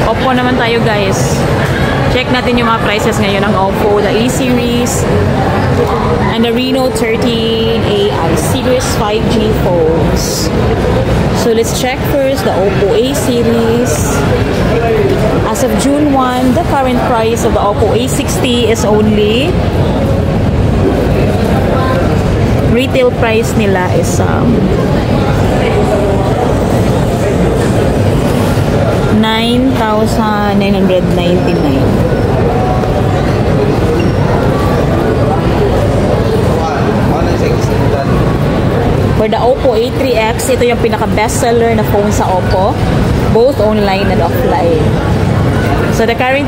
Oppo naman tayo guys. Check natin yung mga prices ngayon ng Oppo, the A series and the Reno 13AI series 5G phones. So let's check first the Oppo A series. As of June 1, the current price of the Oppo A60 is only retail price nila is 9,999. For the Oppo A3X, ito yung pinaka-best seller na phone sa Oppo, both online and offline. So the current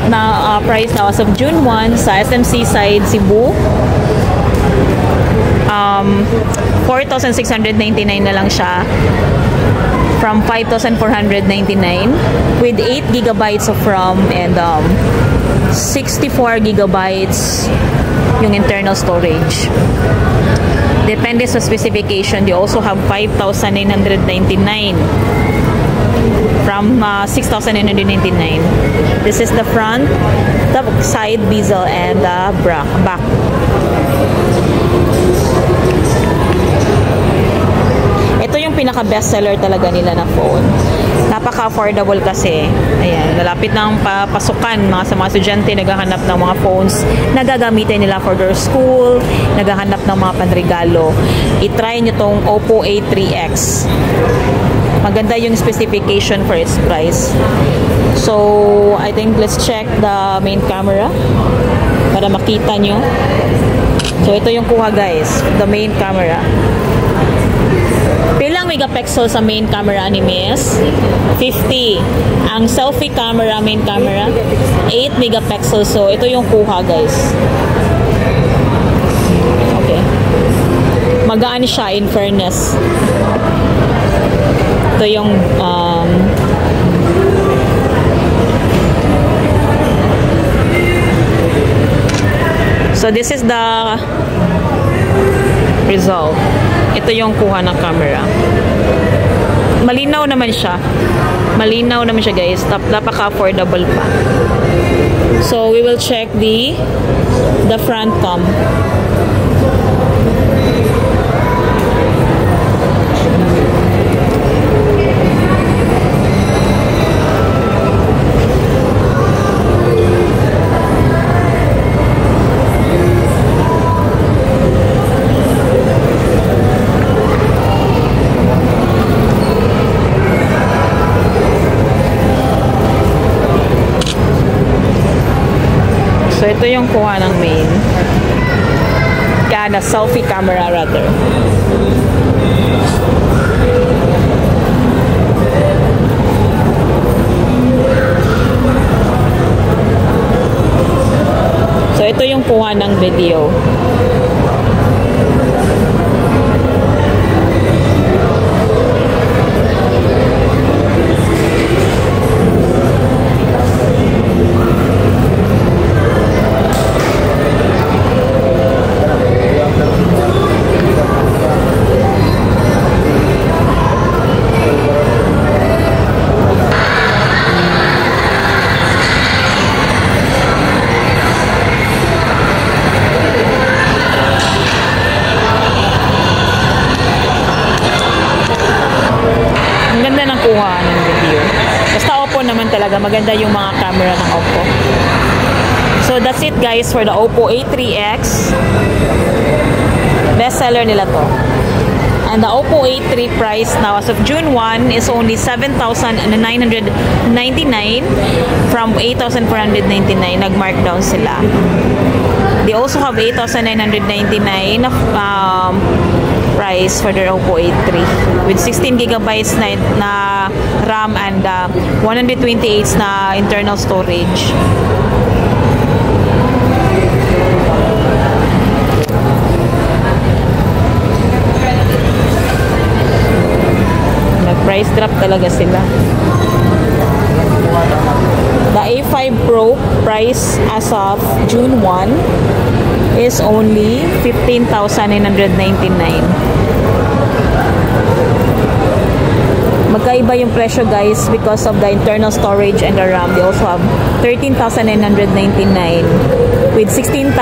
price now as of June 1 sa SMC side Cebu, 4,699 na lang siya from 5,499 with 8 gigabytes of RAM and 64 gigabytes yung internal storage. Depende sa specification, they also have 5,999 from 6,999. This is the front, the side bezel, and the back. Ito yung pinaka-best seller talaga nila na phone. Napaka-affordable kasi. Ayan, nalapit ng pasukan sa mga estudyante, naghahanap ng mga phones na gagamitin nila for their school, naghahanap ng mga panregalo. I-try nyo tong Oppo A3X. Maganda yung specification for its price. So, I think let's check the main camera para makita nyo. So, ito yung kuha guys, the main camera. Pilang megapixel sa main camera ni Miss? 50. Ang selfie camera, main camera, 8 megapixel. So, ito yung kuha, guys. Okay. Magaan siya, in fairness. Ito yung so, this is the result. Ito yung kuha ng camera. Malinaw naman siya. Malinaw naman siya guys. Napaka-affordable pa. So, we will check the front cam. So, ito yung kuha ng main. Kaya selfie camera rather. So, ito yung kuha ng video. Talaga maganda yung mga camera ng Oppo. So that's it guys for the Oppo A3X. Best seller nila to. And the Oppo A3 price now as of June 1 is only 7,999 from 8,499. Nag-markdown sila. They also have 8,999 price for their Oppo A3 with 16 gigabytes na RAM and 128 na internal storage. Nag-price drop talaga sila. The A5 Pro price as of June 1 is only 15,999. Magkaiba yung presyo guys because of the internal storage and the RAM. They also have 13,999 with 16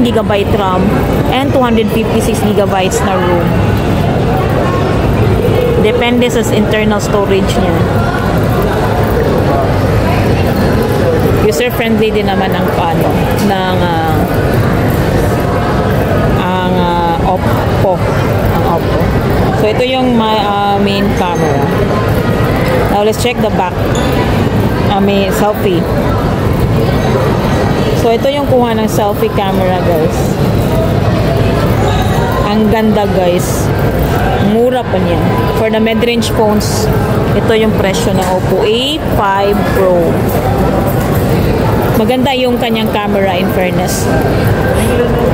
gigabyte RAM and 256 gigabytes na room. Depende sa internal storage niya. User-friendly din naman ang Oppo. So, ito yung main camera. Now, let's check the back. May selfie. So, ito yung kuha ng selfie camera, guys. Ang ganda, guys. Mura pa niya. For the mid-range phones, ito yung presyo ng Oppo A5 Pro. Maganda yung kanyang camera, in fairness.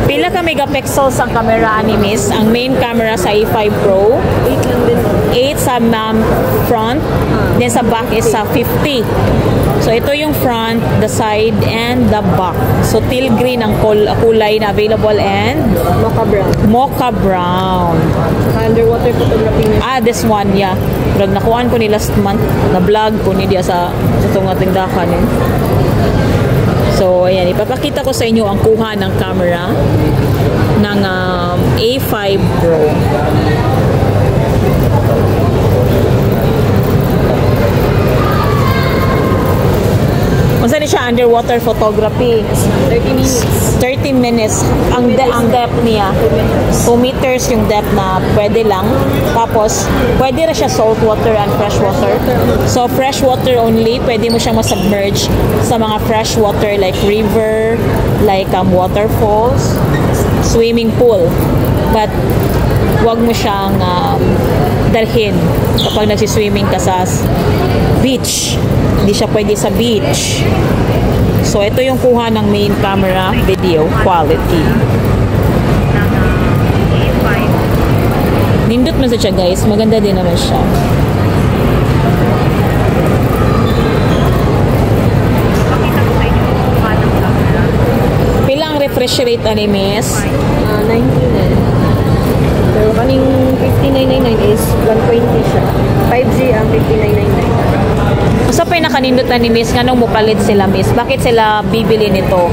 Pila ka megapixels ang camera, Animis? Ang main camera sa A5 Pro 8 lang din. 8 sa front, then sa back is sa 50. So ito yung front, the side, and the back. So teal green ang kulay na available and mocha brown. Saka underwater photography niya. This one, yeah. Pero nakuhaan ko ni last month, na vlog ko ni dia sa itong ating dakan eh. So, ayan, ipapakita ko sa inyo ang kuha ng camera ng A5 Pro. Kung saan siya underwater photography? 30 minutes. 30 minutes. Ang depth niya. 2 meters yung depth na pwede lang. Tapos, pwede rin siya salt water and fresh water. So, fresh water only. Pwede mo siyang masubmerge sa mga fresh water like river, like waterfalls, swimming pool. But, wag mo siyang dalhin kapag nagsiswimming ka sa beach. Hindi siya pwede sa beach. So, ito yung kuha ng main camera video quality. Nindot mo siya guys. Maganda din naman siya. Pilang refresh rate, Animes? 19. Pero kaning 5999 is 120 siya. 5G ang 5999. Sa pinakanindot na ni Miss, nganong mupalit sila, Miss? Bakit sila bibili nito?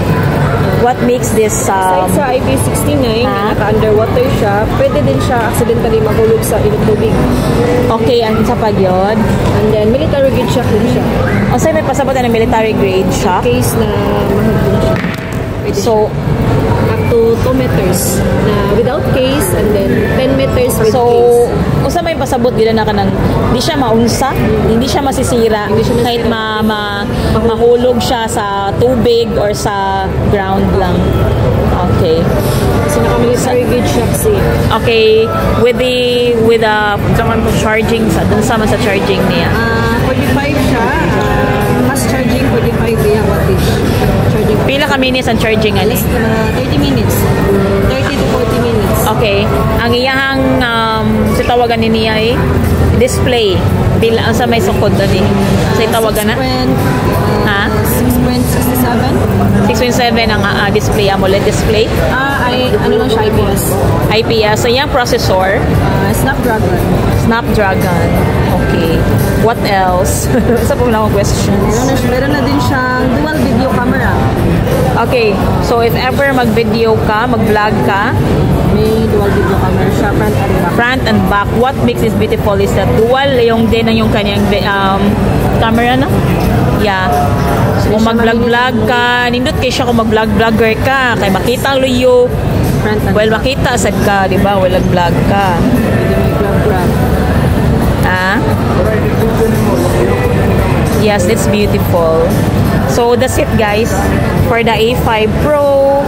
What makes this... Aside sa IP69, naka-underwater siya, pwede din siya accidentally mahulog sa tubig. Okay, ang sa pag yun. And then, military grade shock din siya. O sa'yo may pasabot na military grade shock? In case na mahulog siya. Pwede So, up to 2 meters na without case and then 10 meters with case. Usa may pasabot gila na kanang hindi siya maunsa, hindi siya masisira, kahit mahulog siya sa tubig or sa ground lang. Okay. Kasi naka-military grade shock siya. Okay, with the charging sa dun sa charging niya. 45 siya. Fast charging 45 via wattage. Charging. Pila ka minutes ang charging ani? 30 minutes. 30 to 40 minutes. Okay. Ang iyang tawagan ni niya ay display. Pila sa may sukod ani. Sa tawagan na? 6.67. 6.7 ang display, AMOLED display. Ano lang siya, IPS. IPS. So, yung processor? Snapdragon. Okay. What else? Isa po lang akong questions. Meron na din siyang dual video camera. Okay. So, if ever mag-video ka, mag-vlog ka, may dual video camera siya, front and back. Front and back. What makes this beautiful is that dual yung din ang yung kanyang camera na. Yeah. So, kung mag-vlog-vlog ka, nindot kayo siya kung mag-vlog-vlogger ka, kay makita ang luyo. Well, makita asad ka, di ba? Walang vlog ka. Yes, it's beautiful. So, that's it guys for the A5 Pro